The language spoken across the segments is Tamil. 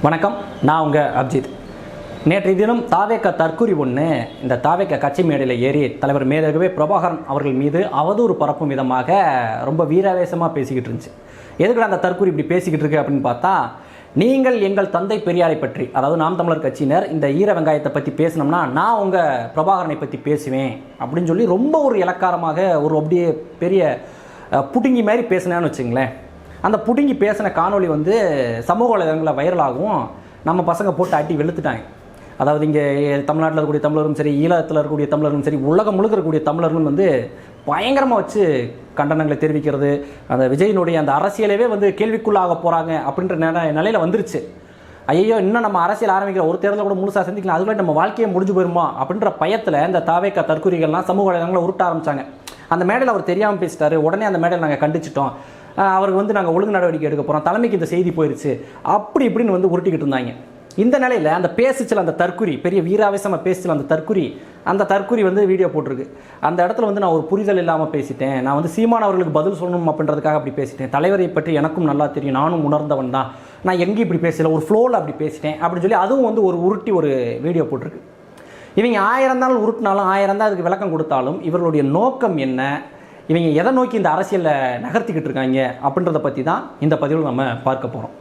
வணக்கம், நான் உங்கள் அப்ஜித். நேற்றைய தினம் தாவேக்க தற்குறி ஒன்று இந்த தாவேக்க கட்சி மேடையில் ஏறி தலைவர் மேதகவே பிரபாகரன் அவர்கள் மீது அவதூறு பரப்பும் விதமாக ரொம்ப வீராவேசமாக பேசிக்கிட்டு இருந்துச்சு. எதுக்கு அந்த தற்குறி இப்படி பேசிக்கிட்டு இருக்கு அப்படின்னு பார்த்தா, நீங்கள் எங்கள் தந்தை பெரியாரை பற்றி, அதாவது நாம் தமிழர் கட்சியினர் இந்த ஈர வெங்காயத்தை பற்றி பேசினோம்னா நான் உங்கள் பிரபாகரனை பற்றி பேசுவேன் அப்படின்னு சொல்லி ரொம்ப ஒரு இலக்காரமாக ஒரு அப்படியே பெரிய புடுங்கி மாதிரி பேசினேன்னு வச்சுங்களேன். அந்த புடுங்கி பேசின காணொலி சமூக வலைதளங்களில் வைரலாகவும் நம்ம பசங்க போட்டு அட்டி வெளுத்துட்டாங்க. அதாவது இங்கே தமிழ்நாட்டில் இருக்கக்கூடிய தமிழரும் சரி, ஈழத்தில் இருக்கக்கூடிய தமிழரும் சரி, உலகம் முழுக்க இருக்கக்கூடிய தமிழர்களும் பயங்கரமாக வச்சு கண்டனங்களை தெரிவிக்கிறது, அந்த விஜயினுடைய அந்த அரசியலவே கேள்விக்குள்ளாக போகிறாங்க அப்படின்ற நிலையில் வந்துருச்சு. ஐயோ, இன்னும் நம்ம அரசியல் ஆரம்பிக்கிற ஒரு தேர்தலில் கூட முழுசாக சந்திக்கலாம், அதுக்குள்ளே நம்ம வாழ்க்கையை முடிஞ்சு போயிருமா அப்படின்ற பயத்தில் இந்த தாவேக்க தற்குறிகள்லாம் சமூக வலைதளங்களை உருட்ட ஆரம்பித்தாங்க. அந்த மேடையில் அவர் தெரியாமல் பேசிட்டாரு, உடனே அந்த மேடையில் நாங்கள் கண்டிச்சிட்டோம், அவருக்கு நாங்கள் ஒழுங்கு நடவடிக்கை எடுக்க போகிறோம், தலைமைக்கு இந்த செய்தி போயிடுச்சு, அப்படி இப்படின்னு உருட்டிக்கிட்டு இருந்தாங்க. இந்த நிலையில் அந்த பேசிச்சல், அந்த தற்குறி, பெரிய வீராவேசமாக பேசிச்சல் அந்த தற்குறி வீடியோ போட்டிருக்கு. அந்த இடத்துல நான் ஒரு புரிதல் இல்லாமல் பேசிட்டேன், நான் சீமான் அவர்களுக்கு பதில் சொல்லணும் அப்படின்றதுக்காக அப்படி பேசிட்டேன், தலைவரை பற்றி எனக்கும் நல்லா தெரியும், நானும் உணர்ந்தவன் தான், நான் எங்கேயும் இப்படி பேசலை, ஒரு ஃப்ளோவில் அப்படி பேசிட்டேன் அப்படின்னு சொல்லி அதுவும் ஒரு உருட்டி ஒரு வீடியோ போட்டிருக்கு. இவங்க 1000 நாள் உருட்டினாலும் 1000 தான் அதுக்கு விளக்கம் கொடுத்தாலும் இவர்களுடைய நோக்கம் என்ன, இவங்க எதை நோக்கி இந்த அரசியலில் நகர்த்திக்கிட்டு இருக்காங்க அப்படின்றத பற்றி தான் இந்த பதிவில் நம்ம பார்க்க போகிறோம்.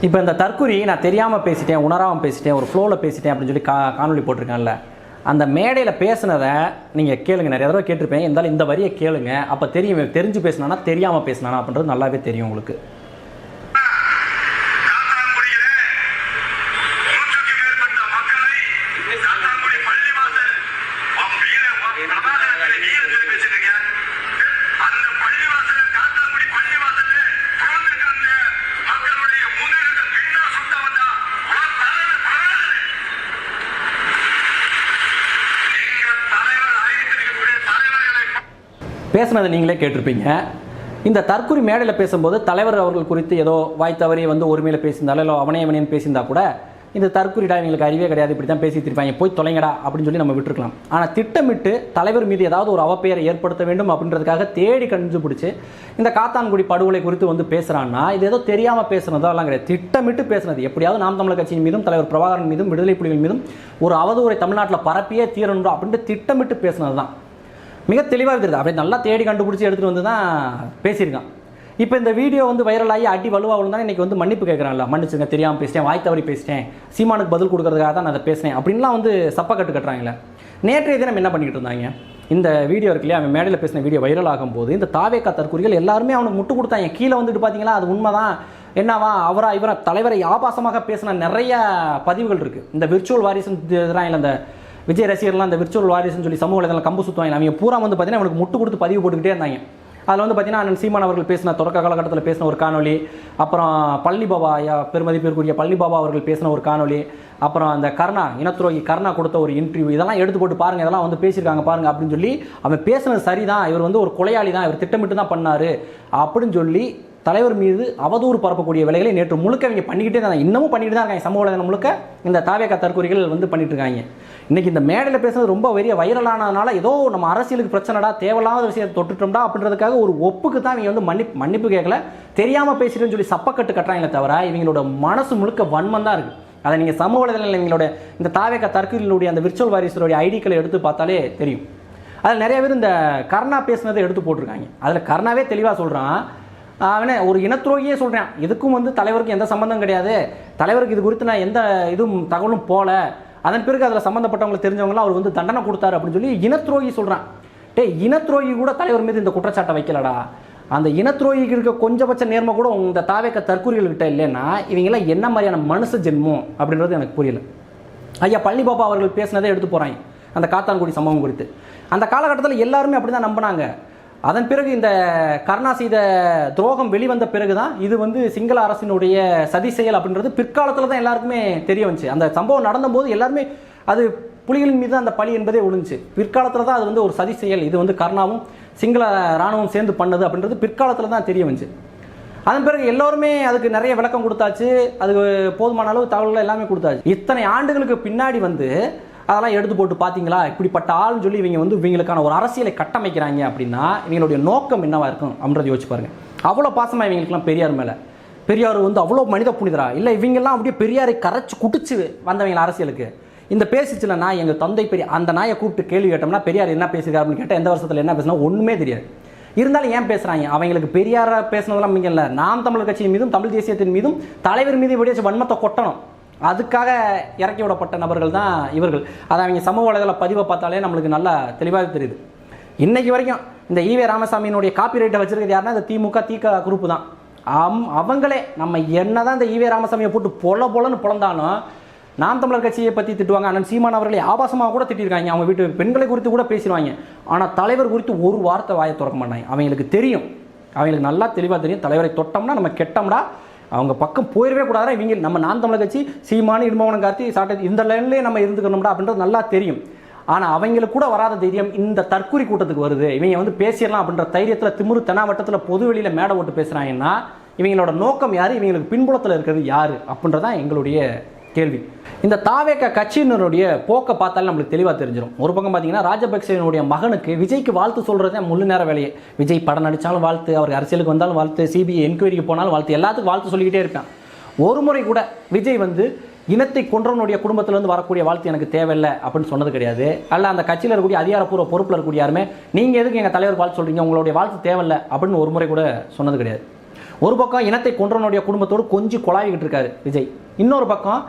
இப்போ இந்த தற்குறி நான் தெரியாமல் பேசிட்டேன், உணராமல் பேசிட்டேன், ஒரு ஃப்ளோவில் பேசிட்டேன் அப்படின்னு சொல்லி காணொலி போட்டிருக்கான்ல, அந்த மேடையில் பேசுனதை நீங்கள் கேளுங்க. நிறைய தடவை கேட்டிருப்பேன், இருந்தாலும் இந்த வரியை கேளுங்க, அப்போ தெரியும் தெரிஞ்சு பேசினானா தெரியாமல் பேசினானா அப்படின்றது நல்லாவே தெரியும் உங்களுக்கு. பேசுனதை நீங்களே கேட்டிருப்பீங்க. இந்த தற்குறி மேடையில் பேசும்போது தலைவர் அவர்கள் குறித்து ஏதோ வாய் தவறி ஒருமையில் பேசியிருந்தாலும் இல்லை அவனையவனையும் பேசியிருந்தா கூட இந்த தற்குறிடா இவங்களுக்கு அறிவே கிடையாது, இப்படி தான் பேசி திருப்பாங்க, போய் தொலைங்கடா அப்படின்னு சொல்லி நம்ம விட்டுருக்கலாம். ஆனால் திட்டமிட்டு தலைவர் மீது ஏதாவது ஒரு அவப்பெயரை ஏற்படுத்த வேண்டும் அப்படின்றதுக்காக தேடி கண்டுபிடிச்சி இந்த காத்தான்குடி படுகொலை குறித்து பேசுகிறான்னா இது ஏதோ தெரியாமல் பேசுனதோ எல்லாம் கிடையாது, திட்டமிட்டு பேசுனது. எப்படியாவது நாம் தமிழர் கட்சியின் மீதும் தலைவர் பிரபாகரன் மீதும் விடுதலை புலிகள் மீதும் ஒரு அவதூறை தமிழ்நாட்டில் பரப்பியே தீரணும் அப்படின்ட்டு திட்டமிட்டு பேசுனது தான். மிக தெளிவாக இருக்குது. அப்படியே நல்லா தேடி கண்டுபிடிச்சி எடுத்துகிட்டு தான் பேசியிருக்கான். இப்போ இந்த வீடியோ வைரலாகி அடி வலுவாக விழுந்தால் இன்றைக்கி மன்னிப்பு கேட்குறான்ல, மன்னிச்சுங்க தெரியாமல் பேசிட்டேன், வாய் தவறி பேசிட்டேன், சீமானுக்கு பதில் கொடுக்கறதுக்காக தான் நான் அதை பேசினேன் அப்படின்லாம் சப்பக்கட்டு கட்டுறாங்களே. நேற்றைய தினம் என்ன பண்ணிக்கிட்டு இருந்தாங்க, இந்த வீடியோ இருக்கு இல்லையா, அவன் மேடையில் பேசின வீடியோ வைரல் ஆகும்போது இந்த தாவேக்கா தற்குறிகள் எல்லாருமே அவனுக்கு முட்டு கொடுத்தாங்க. கீழே பார்த்தீங்களா, அது உண்மைதான், என்னவா இவரை தலைவரை ஆபாசமாக பேசின நிறைய பதிவுகள் இருக்குது. இந்த விர்ச்சுவல் வாரிசுன்னு இல்லை, இந்த விஜய் ரசிகர்லாம் இந்த விர்ச்சுவல் வாரிசுன்னு சொல்லி சமூக வலைதளம் கம்பு சுற்றுவாங்க. அவங்க பூரா பார்த்தீங்கன்னா அவனுக்கு முட்டு கொடுத்து பதிவு போட்டுக்கிட்டே இருந்தாங்க. அதில் பார்த்தீங்கன்னா அண்ணன் சீமான் அவர்கள் பேசின தொடக்க காலகட்டத்தில் பேசின ஒரு காணொலி, அப்புறம் பழனி பாபா பெருமதிப்பிற்குரிய பழனி பாபா அவர்கள் பேசின ஒரு காணொலி, அப்புறம் அந்த கருணா இனத்துரோகி கருணா கொடுத்த ஒரு இன்டர்வியூ, இதெல்லாம் எடுத்து போட்டு பாருங்கள், இதெல்லாம் பேசியிருக்காங்க பாருங்கள் அப்படின்னு சொல்லி அவன் பேசினது சரிதான், இவர் ஒரு கொலையாளி தான், இவர் திட்டமிட்டு தான் பண்ணார் அப்படின்னு சொல்லி தலைவர் மீது அவதூறு பரப்பக்கூடிய வேலைகளை நேற்று முழுக்க அவங்க பண்ணிக்கிட்டே தான், இன்னமும் பண்ணிட்டு தான் இருக்காங்க. சமூக வலைதளம் முழுக்க இந்த தாவேக்கா தற்குறிகள் பண்ணிட்டு இருக்காங்க. இன்னைக்கு இந்த மேடையில் பேசுறது ரொம்ப பெரிய வைரலானதுனால ஏதோ நம்ம அரசியலுக்கு பிரச்சனைடா, தேவையில்லாத விஷயத்தை தொட்டுட்டோம்டா அப்படின்றதுக்காக ஒரு ஒப்புக்கு தான் இவங்க மன்னிப்பு கேட்கல, தெரியாமல் பேசிட்டுன்னு சொல்லி சப்பக்கட்டு கட்டுறாங்களே தவிர இவங்களோட மனசு முழுக்க வன்மம் தான் இருக்குது. அதை நீங்கள் சமூக வலைதளங்கள் இவங்களோட இந்த தாவேக்கா தற்குறிகளுடைய அந்த விர்ச்சுவல் வாரிசுடைய ஐடிக்களை எடுத்து பார்த்தாலே தெரியும். அதில் நிறைய பேர் இந்த கருணா பேசுனதை எடுத்து போட்டிருக்காங்க. அதில் கருணாவே தெளிவாக சொல்கிறான், அவனே ஒரு இனத்துரோகியே சொல்கிறான், இதுக்கும் தலைவருக்கு எந்த சம்மந்தம் கிடையாது, தலைவருக்கு இது குறித்து நான் எந்த இதுவும் தகவலும் போல, அதன் பிறகு அதில் சம்மந்தப்பட்டவங்களை தெரிஞ்சவங்களாம் அவர் தண்டனை கொடுத்தாரு அப்படின்னு சொல்லி இனத்துரோகி சொல்கிறான். இனத்துரோகி கூட தலைவர் மீது இந்த குற்றச்சாட்டை வைக்கலடா. அந்த இனத்துரோகிக்கு இருக்க கொஞ்சபட்ச நேர்மை கூட இந்த தாவேக்க தற்குறிகள்கிட்ட இல்லைன்னா இவங்கெல்லாம் என்ன மாதிரியான மனுஷ ஜென்மம் அப்படின்றது எனக்கு புரியல. ஐயா பழனி பாபா அவர்கள் பேசினதை எடுத்து போகிறாங்க அந்த காத்தான்குடி சம்பவம் குறித்து. அந்த காலகட்டத்தில் எல்லாருமே அப்படி தான் நம்பினாங்க. அதன் பிறகு இந்த கருணா செய்த துரோகம் வெளிவந்த பிறகு தான் இது சிங்கள அரசினுடைய சதி செயல் அப்படின்றது பிற்காலத்தில் தான் எல்லாருக்குமே தெரிய வந்துச்சு. அந்த சம்பவம் நடந்தபோது எல்லாருமே அது புலிகளின் மீது அந்த பழி என்பதே ஒழிஞ்சுச்சு. பிற்காலத்தில் தான் அது ஒரு சதி செயல், இது கருணாவும் சிங்கள இராணுவம் சேர்ந்து பண்ணது அப்படின்றது பிற்காலத்தில் தான் தெரிய வந்துச்சு. அதன் பிறகு எல்லோருமே அதுக்கு நிறைய விளக்கம் கொடுத்தாச்சு, அதுக்கு போதுமான அளவு தகவல்கள் எல்லாமே கொடுத்தாச்சு. இத்தனை ஆண்டுகளுக்கு பின்னாடி அதெல்லாம் எடுத்து போட்டு பார்த்தீங்களா இப்படிப்பட்ட ஆள்னு சொல்லி இவங்க வந்து இவங்களுக்கான ஒரு அரசியலை கட்டமைக்கிறாங்க அப்படின்னா இவங்களுடைய நோக்கம் என்னவா இருக்கும் அப்படின்றத யோசிச்சு பாருங்க. அவ்வளோ பாசமாக இவங்களுக்குலாம் பெரியார் மேலே. பெரியார் வந்து அவ்வளோ மனித புனிதரா இல்லை, இவங்கெல்லாம் அப்படியே பெரியாரை கரைச்சி குடிச்சு வந்தவங்க அரசியலுக்கு. இந்த பேசிச்சுல நான் எங்கள் தந்தை பெரிய அந்த நாயை கூப்பிட்டு கேள்வி கேட்டோம்னா பெரியார் என்ன பேசுகிறார் அப்படின்னு கேட்டால் எந்த வருஷத்தில் என்ன பேசினா ஒன்றுமே தெரியாது. இருந்தாலும் ஏன் பேசுகிறாங்க? அவங்களுக்கு பெரியார பேசினதெல்லாம் இங்கே இல்லை, நாம் தமிழர் கட்சியின் மீதும் தமிழ் தேசியத்தின் மீதும் தலைவர் மீது இப்படியே வன்மத்தை கொட்டணும், அதுக்காக இறக்கி விடப்பட்ட நபர்கள் தான் இவர்கள். அதை அவங்க சமூக வலைதள பதிவை பார்த்தாலே நம்மளுக்கு நல்லா தெளிவாக தெரியுது. இன்னைக்கு வரைக்கும் இந்த ஈவே ராமசாமியினுடைய காப்பி ரைட்டை வச்சிருக்கிறது யாருன்னா இந்த திமுக தீக குரூப்பு தான். அவங்களே நம்ம என்னதான் இந்த ஈவே ராமசாமியை போட்டு பொலன்னு பொழந்தாலும் நாம் தமிழர் கட்சியை பற்றி திட்டுவாங்க. அண்ணன் சீமான் அவர்களை ஆபாசமாக கூட திட்டிருக்காங்க, அவங்க வீட்டு பெண்களை குறித்து கூட பேசிடுவாங்க. ஆனால் தலைவர் குறித்து ஒரு வார்த்தை வாயை திறக்க மாட்டாங்க. அவங்களுக்கு தெரியும், அவங்களுக்கு நல்லா தெளிவாக தெரியும், தலைவரை தொட்டோம்னா நம்ம கெட்டோம்னா அவங்க பக்கம் போயிடவே கூடாது. இவங்க நம்ம நாம் தமிழர் கட்சி சீமானு இடும்பவனம் கார்த்தி சாட்டை இந்த லைன்லேயே நம்ம இருந்துக்கணும்டா அப்படின்றது நல்லா தெரியும். ஆனால் அவங்களுக்கு கூட வராத தைரியம் இந்த தற்கொலை கூட்டத்துக்கு வருது. இவங்க வந்து பேசிடலாம் அப்படின்ற தைரியத்தில் திமிரு தெனாவட்டத்தில் பொது வெளியில் மேடை ஓட்டு பேசுகிறாங்கன்னா இவங்களோட நோக்கம் யார், இவங்களுக்கு பின்புலத்தில் இருக்கிறது யார் அப்படின்றதான் எங்களுடைய கேள்வி. இந்த தாவேக கட்சியினருடைய போக்கை பார்த்தாலும் நம்மளுக்கு தெளிவாக தெரிஞ்சிடும். ஒரு பக்கம் பார்த்தீங்கன்னா ராஜபக்சேனுடைய மகனுக்கு விஜய்க்கு வாழ்த்து சொல்கிறதே முழு நேர வேலையே. விஜய் படம் நடித்தாலும் வாழ்த்து, அவர் அரசியலுக்கு வந்தாலும் வாழ்த்து, சிபிஐ என்கொயரிக்கு போனாலும் வாழ்த்து, எல்லாத்துக்கும் வாழ்த்து சொல்லிக்கிட்டே இருக்கான். ஒரு முறை கூட விஜய் வந்து இனத்தை கொன்றவனுடைய குடும்பத்திலேருந்து வரக்கூடிய வாழ்த்து எனக்கு தேவையில்லை அப்படின்னு சொன்னது கிடையாது. அல்ல அந்த கட்சியில் இருக்கக்கூடிய அதிகாரப்பூர்வ பொறுப்பில் இருக்கக்கூடிய யாருமே நீங்கள் எதுக்கு எங்கள் தலைவர் வாழ்த்து சொல்கிறீங்க, உங்களுடைய வாழ்த்து தேவையில்லை அப்படின்னு ஒரு முறை கூட சொன்னது கிடையாது. ஒரு பக்கம் இனத்தை கொன்றவனுடைய குடும்பத்தோடு கொஞ்சம் கொலாவிக்கிட்டு இருக்காரு விஜய். இன்னொரு பக்கம்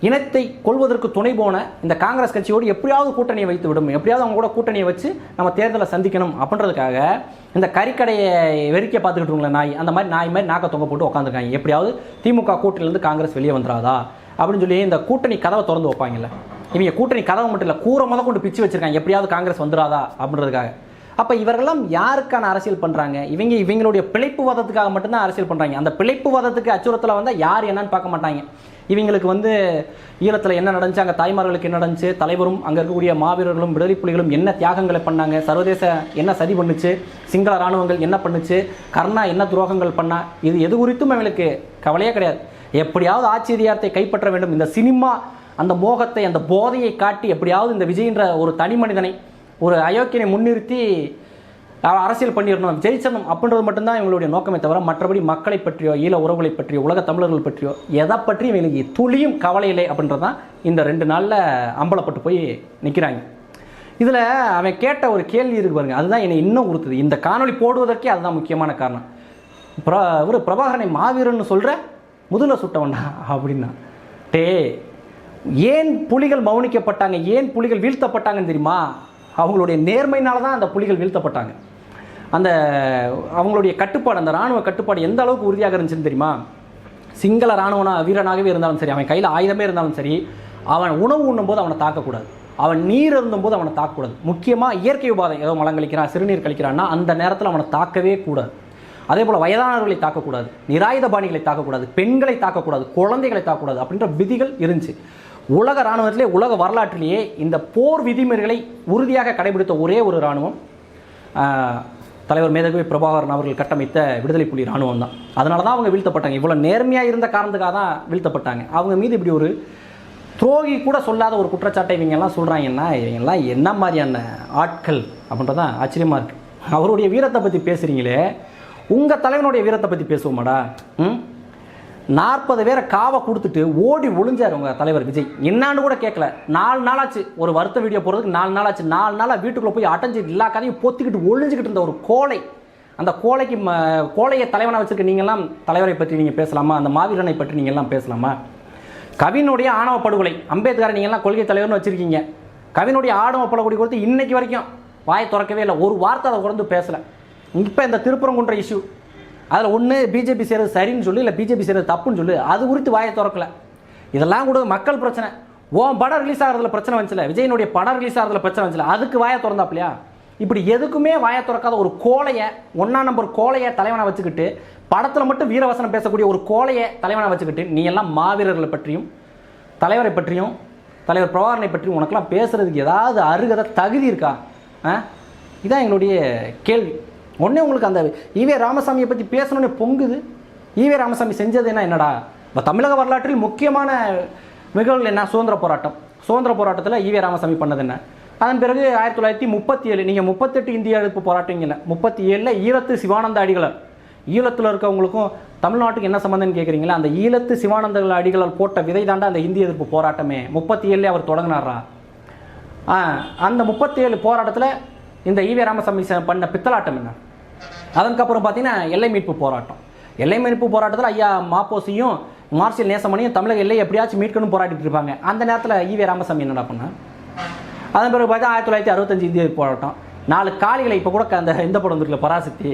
இனத்தை கொள்வதற்கு துணை போன இந்த காங்கிரஸ் கட்சியோடு எப்படியாவது கூட்டணியை வைத்து விடும், எப்படியாவது அவங்க கூட கூட்டணியை வச்சு நம்ம தேர்தலை சந்திக்கணும் அப்படின்றதுக்காக இந்த கறிக்கடையை வெறிக்க பார்த்துக்கிட்டு இருங்களேன் நாய், அந்த மாதிரி நாய் மாதிரி நாக்க தொங்க போட்டு உட்காந்துருக்காங்க. எப்படியாவது திமுக கூட்டணியிலேருந்து காங்கிரஸ் வெளியே வந்துடாதா அப்படின்னு சொல்லி இந்த கூட்டணி கதவை திறந்து வைப்பாங்கல்ல. இவங்க கூட்டணி கதவை மட்டும் இல்லை, கூரை முத கொண்டு பிச்சு வச்சிருக்காங்க, எப்படியாவது காங்கிரஸ் வந்துடாதா அப்படின்றதுக்காக. அப்போ இவர்களெல்லாம் யாருக்கான அரசியல் பண்ணுறாங்க? இவங்களுடைய பிழைப்புவாதத்துக்காக மட்டும்தான் அரசியல் பண்ணுறாங்க. அந்த பிழைப்புவாதத்துக்கு அச்சுறுத்தலை வந்தால் யார் என்னன்னு பார்க்க மாட்டாங்க. இவங்களுக்கு வந்து ஈழத்தில் என்ன நடந்துச்சு, அங்கே தாய்மார்களுக்கு என்ன நடந்துச்சு, தலைவரும் அங்கே இருக்கக்கூடிய மாவீரர்களும் விடுதலை புலிகளும் என்ன தியாகங்களை பண்ணாங்க, சர்வதேச என்ன சதி பண்ணுச்சு, சிங்கள இராணுவங்கள் என்ன பண்ணுச்சு, கர்ணா என்ன துரோகங்கள் பண்ணா, இது எது குறித்தும் அவங்களுக்கு கவலையே கிடையாது. எப்படியாவது ஆட்சி அதிகாரத்தை கைப்பற்ற வேண்டும், இந்த சினிமா அந்த மோகத்தை அந்த போதையை காட்டி எப்படியாவது இந்த விஜய்ன்ற ஒரு தனி மனிதனை ஒரு அயோக்கியனை முன்னிறுத்தி அரசியல் பண்ணிடணும், ஜெயிச்சணும் அப்படின்றது மட்டும்தான் இவங்களுடைய நோக்கமே தவிர மற்றபடி மக்களை பற்றியோ ஈழ உறவுகளை பற்றியோ உலக தமிழர்கள் பற்றியோ எதை பற்றி இவங்களுக்கு துளியும் கவலை இல்லை அப்படின்றது தான் இந்த 2 நாளில் அம்பலப்பட்டு போய் நிற்கிறாங்க. இதில் அவன் கேட்ட ஒரு கேள்வி இருக்கு பாருங்க, அதுதான் என்னை இன்னும் கொடுத்தது. இந்த காணொலி போடுவதற்கே அதுதான் முக்கியமான காரணம். ஒரு பிரபாகரனை மாவீரன்னு சொல்கிற முதல்ல சுட்டவனா அப்படின்னா, ஏன் புலிகள் மௌனிக்கப்பட்டாங்க, ஏன் புலிகள் வீழ்த்தப்பட்டாங்கன்னு தெரியுமா? அவங்களுடைய நேர்மையினால தான் அந்த புலிகள் வீழ்த்தப்பட்டாங்க. அந்த அவங்களுடைய கட்டுப்பாடு, அந்த இராணுவ கட்டுப்பாடு எந்த அளவுக்கு உறுதியாக இருந்துச்சுன்னு தெரியுமா? சிங்கள இராணுவ வீரனாகவே இருந்தாலும் சரி, அவன் கையில் ஆயுதமே இருந்தாலும் சரி, அவன் உணவு உண்ணும்போது அவனை தாக்கக்கூடாது, அவன் நீர் இருந்தும்போது அவனை தாக்கக்கூடாது. முக்கியமாக இயற்கை உபாதை ஏதோ மலம் கழிக்கிறான், சிறுநீர் கழிக்கிறான்னா அந்த நேரத்தில் அவனை தாக்கவே கூடாது. அதே போல் வயதானவர்களை தாக்கக்கூடாது, நிராயுதபாணிகளை தாக்கக்கூடாது, பெண்களை தாக்கக்கூடாது, குழந்தைகளை தாக்கக்கூடாது அப்படின்ற விதிகள் இருந்துச்சு. உலக இராணுவத்திலே உலக வரலாற்றிலேயே இந்த போர் விதிமுறைகளை உறுதியாக கடைபிடித்த ஒரே ஒரு இராணுவம் தலைவர் மேதகு பிரபாகரன் அவர்கள் கட்டமைத்த விடுதலை புலி இராணுவம் தான். அதனால தான் அவங்க வீழ்த்தப்பட்டாங்க. இவ்வளோ நேர்மையாக இருந்த காரணத்துக்காக தான் வீழ்த்தப்பட்டாங்க. அவங்க மீது இப்படி ஒரு துரோகி கூட சொல்லாத ஒரு குற்றச்சாட்டை இவங்கெல்லாம் சொல்கிறாங்கன்னா இவங்கெல்லாம் என்ன மாதிரியான ஆட்கள் அப்படின்றதான் ஆச்சரியமாக இருக்குது. அவருடைய வீரத்தை பற்றி பேசுகிறீங்களே, உங்கள் தலைவனுடைய வீரத்தை பற்றி பேசுவோமாடா? 40 பேரை காவை கொடுத்துட்டு ஓடி ஒளிஞ்சார் உங்கள் தலைவர் விஜய். என்னான்னு கூட கேட்கல. 4 நாளாச்சு ஒரு வருத்த வீடியோ போகிறதுக்கு, 4 நாளாச்சு. 4 நாளாக வீட்டுக்குள்ளே போய் அடைஞ்சு எல்லா கதையும் பொத்திக்கிட்டு ஒளிஞ்சிக்கிட்டு இருந்த ஒரு கோழை. அந்த கோழையை தலைவனாக வச்சுருக்க நீங்கள்லாம் தலைவரை பற்றி நீங்கள் பேசலாமா? அந்த மாவீரனை பற்றி நீங்கள்லாம் பேசலாமா? கவினுடைய ஆணவ படுகொலை, அம்பேத்கரை நீங்கள்லாம் கொள்கை தலைவர்னு வச்சுருக்கீங்க. கவினுடைய ஆணவ படுகொலை கொடுத்து இன்னைக்கு வரைக்கும் வாயை திறக்கவே இல்லை, ஒரு வார்த்தை அதை உடந்து பேசலை. இப்போ இந்த திருப்பரங்குன்ற இஷ்யூ, அதில் ஒன்று பிஜேபி செய்கிறது சரின்னு சொல்லி, இல்லை பிஜேபி செய்கிறது தப்புன்னு சொல்லி, அது குறித்து வாயை திறக்கலை. இதெல்லாம் கூட மக்கள் பிரச்சனை. படம் ரிலீஸ் ஆகிறதுல பிரச்சனை வந்துச்சுல, விஜயனுடைய படம் ரிலீஸ் ஆகிறதுல பிரச்சனை வந்துச்சுல, அதுக்கு வாயை திறந்தாப்லையா? இப்படி எதுக்குமே வாயை திறக்காத ஒரு கோழையை, 1ஆம் நம்பர் கோழையை தலைவனை வச்சுக்கிட்டு, படத்தில் மட்டும் வீரவசனம் பேசக்கூடிய ஒரு கோழையை தலைவனை வச்சுக்கிட்டு, நீ எல்லாம் மாவீரர்களை பற்றியும் தலைவரை பற்றியும் தலைவர் பிரபாகரனை பற்றியும் உனக்கெல்லாம் பேசுகிறதுக்கு ஏதாவது அருகதை தகுதி இருக்கா? இதான் எங்களுடைய கேள்வி. உடனே உங்களுக்கு அந்த ஈவே ராமசாமியை பற்றி பேசணுன்னே பொங்குது. ஈவே ராமசாமி செஞ்சது என்னடா? இப்போ தமிழக வரலாற்றில் முக்கியமான நிகழ்வுகள் என்ன? சுதந்திர போராட்டம். சுதந்திர போராட்டத்தில் ஈவே ராமசாமி பண்ணது என்ன? அதன் பிறகு 1937 நீங்கள் 38 இந்திய எதிர்ப்பு போராட்டங்கள்ல 37 ஈழத்து சிவானந்த அடிகளார், ஈழத்தில் இருக்கவங்களுக்கும் தமிழ்நாட்டுக்கு என்ன சம்மந்தம்னு கேட்குறீங்களா? அந்த ஈழத்து சிவானந்த அடிகளார் போட்ட விதை தாண்டா அந்த இந்திய எதிர்ப்பு போராட்டமே. 37 அவர் தொடங்கினாரா? அந்த 37 போராட்டத்தில் இந்த ஈவே ராமசாமி பண்ண பித்தலாட்டம் என்ன? அதுக்கப்புறம் பார்த்தீங்கன்னா எல்லை மீட்பு போராட்டம். எல்லை மீட்பு போராட்டத்தில் ஐயா மாப்போசியும் மார்சியல் நேசமணியும் தமிழக எல்லை எப்படியாச்சும் மீட்கணும் போராடிட்டு இருப்பாங்க. அந்த நேரத்தில் ஈவே ராமசாமி என்னடா பண்ண? அதன் பிறகு பார்த்தா 1965 இந்திய போராட்டம். 4 காளிகளை இப்போ கூட அந்த இந்த படம் வந்துருக்கல பராசக்தி,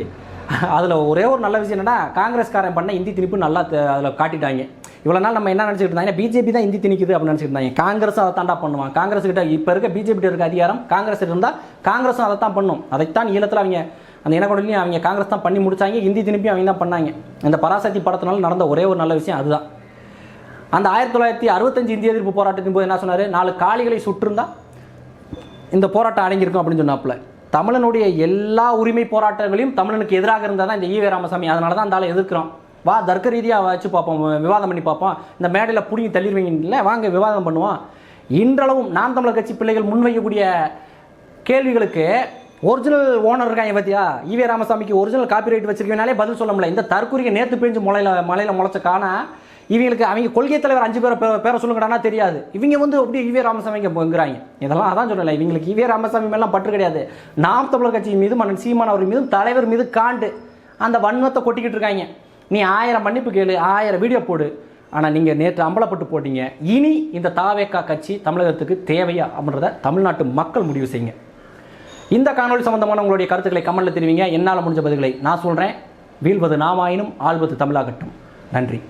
அதில் ஒரே ஒரு நல்ல விஷயம் என்னன்னா காங்கிரஸ்காரன் பண்ண இந்தி திணிப்பு நல்லா அதில் காட்டிட்டாங்க. இவ்வளோ நாள் நம்ம என்ன நினச்சிட்டு இருந்தாங்க, பிஜேபி தான் இந்தி திணிக்குது அப்படின்னு நினச்சிட்டு இருந்தாங்க. காங்கிரஸும் அதை தாண்டா பண்ணுவான். காங்கிரஸ் கிட்ட இப்போ இருக்க பிஜேபி இருக்க அதிகாரம் காங்கிரஸ் இருந்தால் காங்கிரஸும் அதை தான் பண்ணும். அதைத்தான் ஈழத்தில் அவங்க அந்த இனக்கொடலையும் அவங்க காங்கிரஸ் தான் பண்ணி முடிச்சாங்க. இந்தி திணிப்பையும் அவங்க தான் பண்ணாங்க. இந்த பராசக்தி படத்தினால நடந்த ஒரே ஒரு நல்ல விஷயம் அதுதான். அந்த 1965 இந்திய எதிர்ப்பு போராட்டத்தின் போது என்ன சொன்னார், 4 காளிகளை சுற்றிருந்தா இந்த போராட்டம் அடங்கியிருக்கும் அப்படின்னு சொன்னாப்புல. தமிழனுடைய எல்லா உரிமை போராட்டங்களையும் தமிழனுக்கு எதிராக இருந்தால் தான் இந்த ஈவே ராமசாமி. அதனால தான் அந்த ஆளை எதிர்க்கிறோம். வா தர்க்க ரீதியாக வச்சு பார்ப்போம், விவாதம் பண்ணி பார்ப்போம். இந்த மேடையில் பிடிங்கி தள்ளிடுவீங்கல்ல, வாங்க விவாதம் பண்ணுவோம். இன்றளவும் நாம் தமிழர் கட்சி பிள்ளைகள் முன்வைக்கக்கூடிய கேள்விகளுக்கு ஒரிஜினல் ஓனர் இருக்காங்க பார்த்தியா, ஈவே ராமசாமிக்கு ஒரிஜினல் காப்பிரைட் வச்சிருக்கனாலே பதில் சொல்ல முடியல. இந்த தற்கொலைக்கு நேற்று பெஞ்சு மலையில் முளைச்ச காணா இவங்களுக்கு அவங்க கொள்கை தலைவர் 5 பேரை சொல்லுங்கடானா தெரியாது. இவங்க வந்து அப்படியே ஈவே ராமசாமிக்கு போங்கிறாங்க. இதெல்லாம் அதான் சொல்லலை, இவங்களுக்கு ஈவே ராமசாமி மேலாம் பற்று கிடையாது. நாம் தமிழர் கட்சி மீது மன்னன் சீமான் அவர் மீதும் தலைவர் மீது காண்டு அந்த வன்மத்தை கொட்டிக்கிட்டு இருக்காங்க. நீ 1000 மன்னிப்பு கேளு, 1000 வீடியோ போடு, ஆனால் நீங்கள் நேற்று அம்பலப்பட்டு போட்டீங்க. இனி இந்த தாவேக்கா கட்சி தமிழகத்துக்கு தேவையா அப்படின்றத தமிழ்நாட்டு மக்கள் முடிவு செய்யுங்க. இந்த காணொலி சம்பந்தமான உங்களுடைய கருத்துக்களை கமெண்ட்ல தெரிவிங்க. என்னால் முடிஞ்ச பதில்களை நான் சொல்கிறேன். வீழ்வது நாமாயினும் ஆள்வது தமிழாகட்டும். நன்றி.